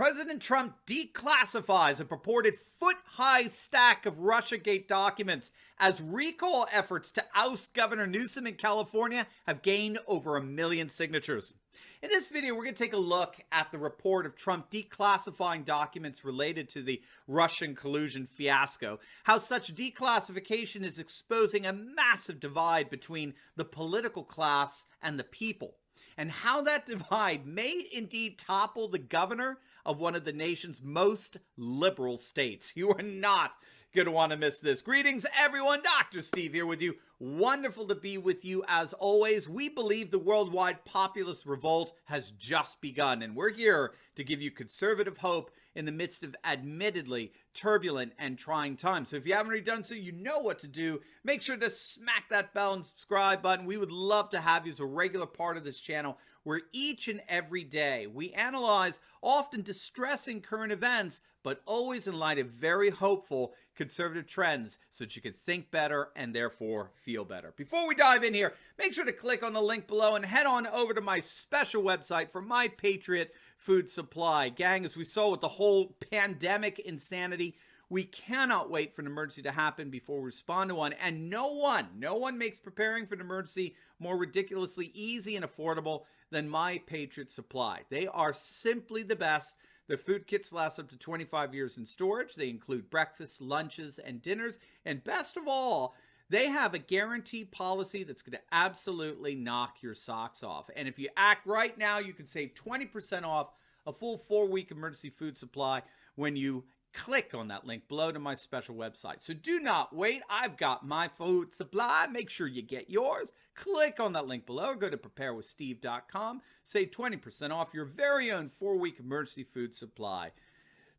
President Trump declassifies a purported foot-high stack of Russiagate documents as recall efforts to oust Governor Newsom in California have gained over 1 million signatures. In this video, we're going to take a look at the report of Trump declassifying documents related to the Russian collusion fiasco, how such declassification is exposing a massive divide between the political class and the people, and how that divide may indeed topple the governor of one of the nation's most liberal states. You are not going to want to miss this. Greetings, everyone. Dr. Steve here with you. Wonderful to be with you as always. We believe the worldwide populist revolt has just begun, and we're here to give you conservative hope in the midst of admittedly turbulent and trying times. So if you haven't already done so, you know what to do. Make sure to smack that bell and subscribe button. We would love to have you as a regular part of this channel, where each and every day we analyze often distressing current events, but always in light of very hopeful conservative trends so that you can think better and therefore feel better. Before we dive in here, make sure to click on the link below and head on over to my special website for My Patriot Food Supply. Gang, as we saw with the whole pandemic insanity, we cannot wait for an emergency to happen before we respond to one. And no one makes preparing for an emergency more ridiculously easy and affordable than My Patriot Supply. They are simply the best. Their food kits last up to 25 years in storage. They include breakfasts, lunches, and dinners. And best of all, they have a guarantee policy that's going to absolutely knock your socks off. And if you act right now, you can save 20% off a full 4-week emergency food supply when you click on that link below to my special website. So do not wait. I've got my food supply. Make sure you get yours. Click on that link below or go to preparewithsteve.com. Save 20% off your very own 4-week emergency food supply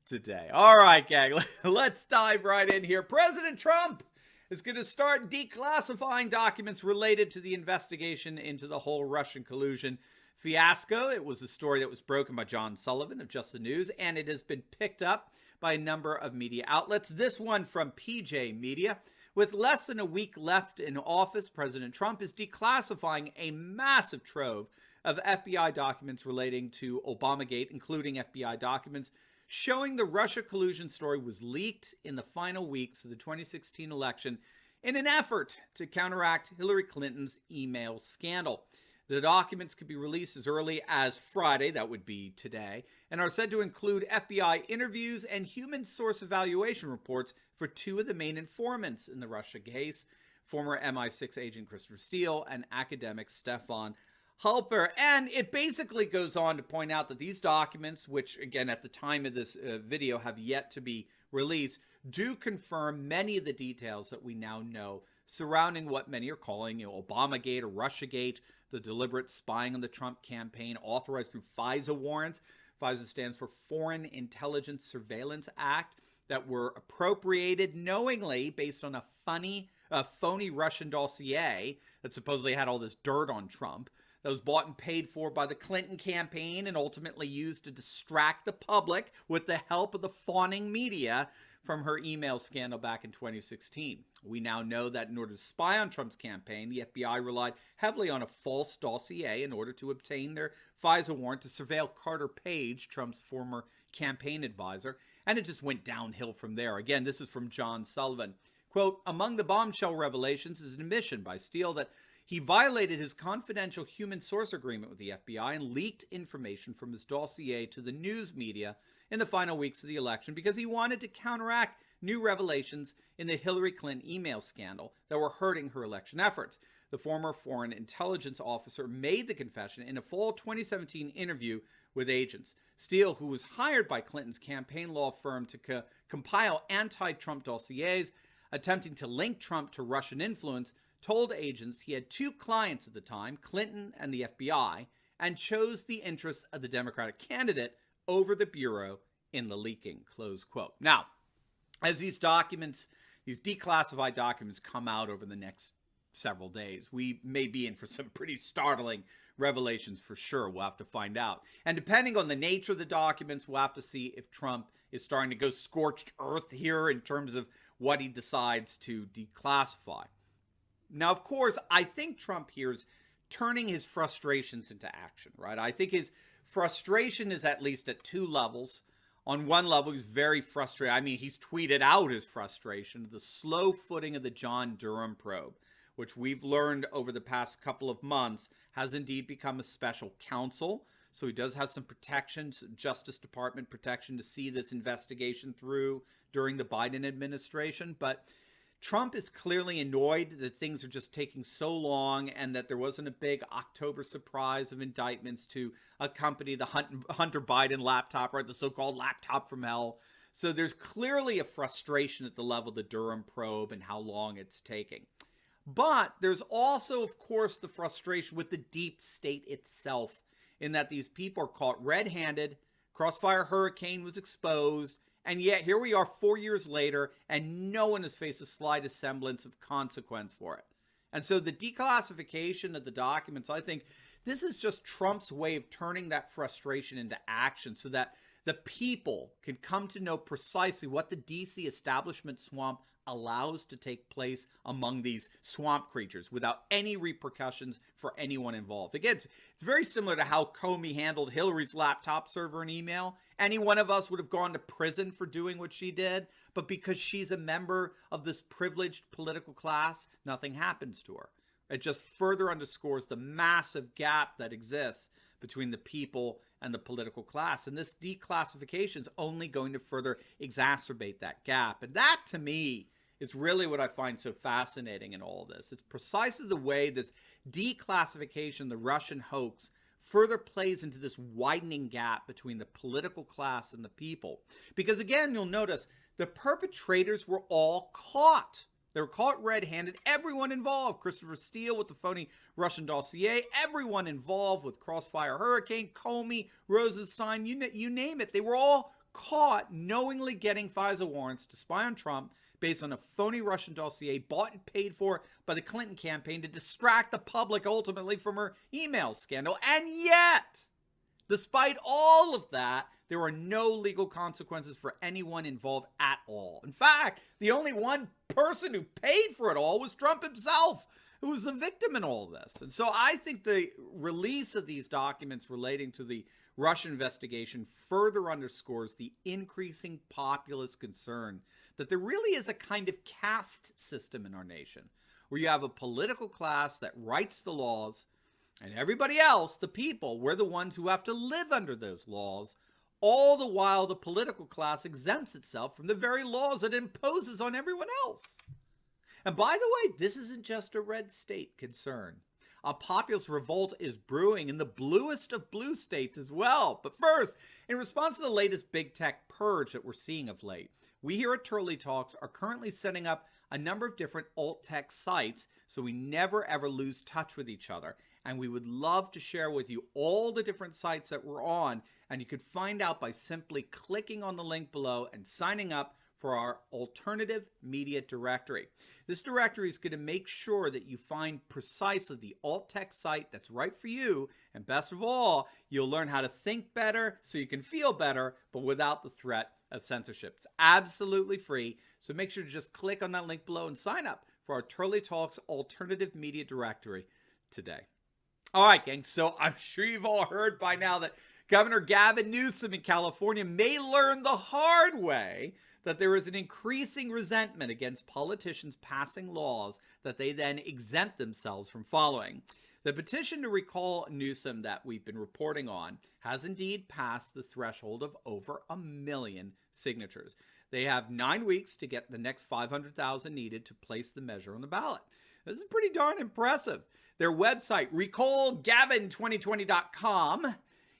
today. All right, gang, let's dive right in here. President Trump is going to start declassifying documents related to the investigation into the whole Russian collusion fiasco. It was a story that was broken by John Sullivan of Just the News, and it has been picked up by a number of media outlets. This one from PJ Media. With less than a week left in office, President Trump is declassifying a massive trove of FBI documents relating to Obamagate, including FBI documents showing the Russia collusion story was leaked in the final weeks of the 2016 election in an effort to counteract Hillary Clinton's email scandal. The documents could be released as early as Friday, that would be today, and are said to include FBI interviews and human source evaluation reports for 2 of the main informants in the Russia case, former MI6 agent Christopher Steele and academic Stefan Halper. And it basically goes on to point out that these documents, which again at the time of this video have yet to be released, do confirm many of the details that we now know surrounding what many are calling, Obamagate or Russiagate, the deliberate spying on the Trump campaign authorized through FISA warrants. FISA stands for Foreign Intelligence Surveillance Act, that were appropriated knowingly based on a phony Russian dossier that supposedly had all this dirt on Trump, that was bought and paid for by the Clinton campaign and ultimately used to distract the public with the help of the fawning media from her email scandal back in 2016. We now know that in order to spy on Trump's campaign, the FBI relied heavily on a false dossier in order to obtain their FISA warrant to surveil Carter Page, Trump's former campaign advisor, and it just went downhill from there. Again, this is from John Sullivan. Quote, among the bombshell revelations is an admission by Steele that he violated his confidential human source agreement with the FBI and leaked information from his dossier to the news media in the final weeks of the election because he wanted to counteract new revelations in the Hillary Clinton email scandal that were hurting her election efforts. The former foreign intelligence officer made the confession in a fall 2017 interview with agents. Steele, who was hired by Clinton's campaign law firm to compile anti-Trump dossiers attempting to link Trump to Russian influence, told agents he had 2 clients at the time, Clinton and the FBI, and chose the interests of the Democratic candidate over the Bureau in the leaking, close quote. Now, as these documents, these declassified documents come out over the next several days, we may be in for some pretty startling revelations for sure. We'll have to find out. And depending on the nature of the documents, we'll have to see if Trump is starting to go scorched earth here in terms of what he decides to declassify. Now, of course, I think Trump here is turning his frustrations into action, right? I think his frustration is at least at 2 levels. On one level, he's very frustrated. I mean, he's tweeted out his frustration, the slow footing of the John Durham probe, which we've learned over the past couple of months has indeed become a special counsel. So he does have some protections, Justice Department protection, to see this investigation through during the Biden administration. But Trump is clearly annoyed that things are just taking so long and that there wasn't a big October surprise of indictments to accompany the Hunter Biden laptop, right? The so-called laptop from hell. So there's clearly a frustration at the level of the Durham probe and how long it's taking. But there's also, of course, the frustration with the deep state itself, in that these people are caught red-handed, Crossfire Hurricane was exposed, and yet here we are 4 years later, and no one has faced the slightest semblance of consequence for it. And so the declassification of the documents, I think this is just Trump's way of turning that frustration into action so that the people can come to know precisely what the DC establishment swamp allows to take place among these swamp creatures without any repercussions for anyone involved. Again, it's very similar to how Comey handled Hillary's laptop server and email. Any one of us would have gone to prison for doing what she did, but because she's a member of this privileged political class, nothing happens to her. It just further underscores the massive gap that exists between the people and the political class. And this declassification is only going to further exacerbate that gap. And that, to me, is really what I find so fascinating in all this. It's precisely the way this declassification, the Russian hoax, further plays into this widening gap between the political class and the people. Because again, you'll notice the perpetrators were all caught. They were caught red-handed. Everyone involved, Christopher Steele with the phony Russian dossier, everyone involved with Crossfire Hurricane, Comey, Rosenstein, you name it. They were all caught knowingly getting FISA warrants to spy on Trump based on a phony Russian dossier bought and paid for by the Clinton campaign to distract the public ultimately from her email scandal. And yet, despite all of that, there are no legal consequences for anyone involved at all. In fact, the only one person who paid for it all was Trump himself, who was the victim in all this. And so I think the release of these documents relating to the Russian investigation further underscores the increasing populist concern that there really is a kind of caste system in our nation, where you have a political class that writes the laws, and everybody else, the people, we're the ones who have to live under those laws, all the while the political class exempts itself from the very laws it imposes on everyone else. And by the way, this isn't just a red state concern. A populist revolt is brewing in the bluest of blue states as well. But first, in response to the latest big tech purge that we're seeing of late, we here at Turley Talks are currently setting up a number of different alt-tech sites so we never ever lose touch with each other. And we would love to share with you all the different sites that we're on, and you could find out by simply clicking on the link below and signing up for our alternative media directory. This directory is going to make sure that you find precisely the alt-tech site that's right for you, and best of all, you'll learn how to think better so you can feel better, but without the threat of censorship. It's absolutely free, so make sure to just click on that link below and sign up for our Turley Talks alternative media directory today. All right, gang, so I'm sure you've all heard by now that Governor Gavin Newsom in California may learn the hard way that there is an increasing resentment against politicians passing laws that they then exempt themselves from following. The petition to recall Newsom that we've been reporting on has indeed passed the threshold of over 1 million signatures. They have 9 weeks to get the next 500,000 needed to place the measure on the ballot. This is pretty darn impressive. Their website, recallgavin2020.com,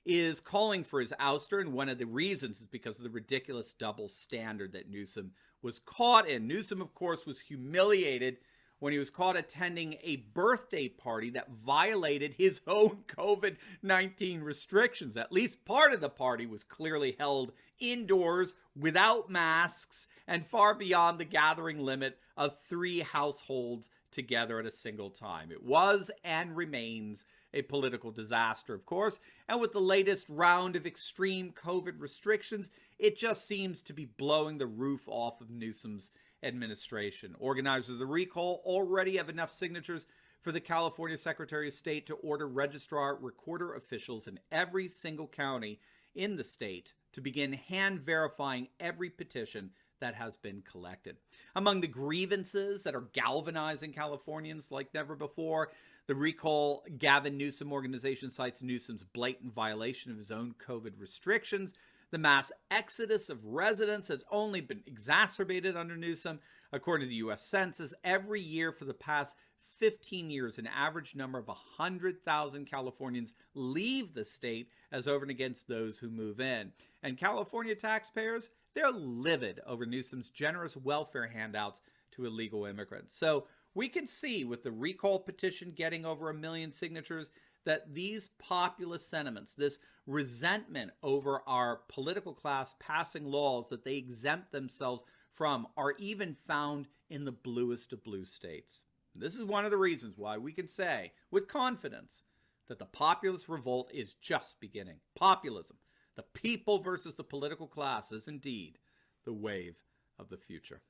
is calling for his ouster, and one of the reasons is because of the ridiculous double standard that Newsom was caught in. Newsom, of course, was humiliated when he was caught attending a birthday party that violated his own COVID-19 restrictions. At least part of the party was clearly held indoors without masks and far beyond the gathering limit of 3 households together at a single time. It was and remains a political disaster, of course, and with the latest round of extreme COVID restrictions, it just seems to be blowing the roof off of Newsom's administration. Organizers of the recall already have enough signatures for the California Secretary of State to order registrar recorder officials in every single county in the state to begin hand verifying every petition that has been collected. Among the grievances that are galvanizing Californians like never before, the Recall Gavin Newsom organization cites Newsom's blatant violation of his own COVID restrictions. The mass exodus of residents has only been exacerbated under Newsom. According to the U.S. Census, every year for the past 15 years, an average number of 100,000 Californians leave the state as over and against those who move in. And California taxpayers, they're livid over Newsom's generous welfare handouts to illegal immigrants. So we can see with the recall petition getting over 1 million signatures that these populist sentiments, this resentment over our political class passing laws that they exempt themselves from, are even found in the bluest of blue states. This is one of the reasons why we can say with confidence that the populist revolt is just beginning. Populism, the people versus the political class, is indeed the wave of the future.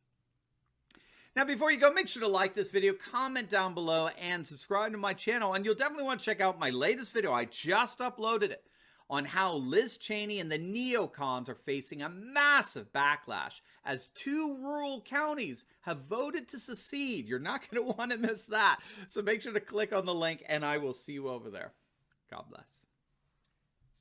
Now, before you go, make sure to like this video, comment down below, and subscribe to my channel. And you'll definitely want to check out my latest video. I just uploaded it on how Liz Cheney and the neocons are facing a massive backlash as 2 rural counties have voted to secede. You're not going to want to miss that. So make sure to click on the link, and I will see you over there. God bless.